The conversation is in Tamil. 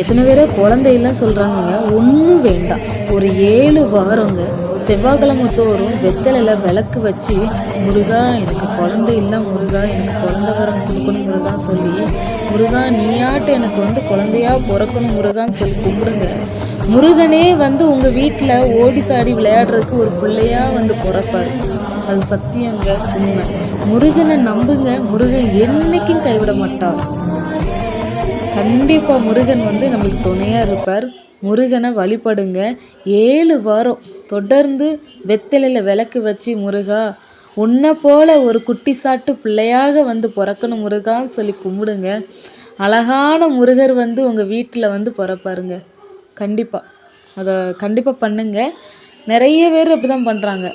எத்தனை பேரை குழந்தை இல்லைன்னு சொல்கிறாங்கங்க. ஒன்றும் வேண்டாம், ஒரு 7 வாரங்க செவ்வாய்க்கிழமை தோறும் வெத்தலையில் விளக்கு வச்சு, முருகா எனக்கு குழந்தை இல்லை, முருகா எனக்கு குழந்தை வரம் கொடுக்கணும் முருகான்னு சொல்லி, முருகா நீயாட்டு எனக்கு குழந்தையா பிறக்கணும் முருகான்னு சொல்லி கும்பிடுங்க. முருகனே உங்கள் வீட்டில் ஓடி சாடி விளையாடுறதுக்கு ஒரு பிள்ளையா பிறப்பாரு. அது சத்தியங்க, உண்மை. முருகனை நம்புங்க, முருகன் என்னைக்கும் கைவிட மாட்டார். கண்டிப்பாக முருகன் நம்மளுக்கு துணையாக இருப்பார். முருகனை வழிபடுங்க. 7 வாரம் தொடர்ந்து வெத்தலையில் விளக்கு வச்சு, முருகா உன்னை போல ஒரு குட்டி சாட்டு பிள்ளையாக பிறக்கணும் முருகான்னு சொல்லி கும்பிடுங்க. அழகான முருகர் உங்கள் வீட்டில் பிறப்பாருங்க. கண்டிப்பாக அதை கண்டிப்பாக பண்ணுங்க. நிறைய பேர் அப்படி தான் பண்ணுறாங்க.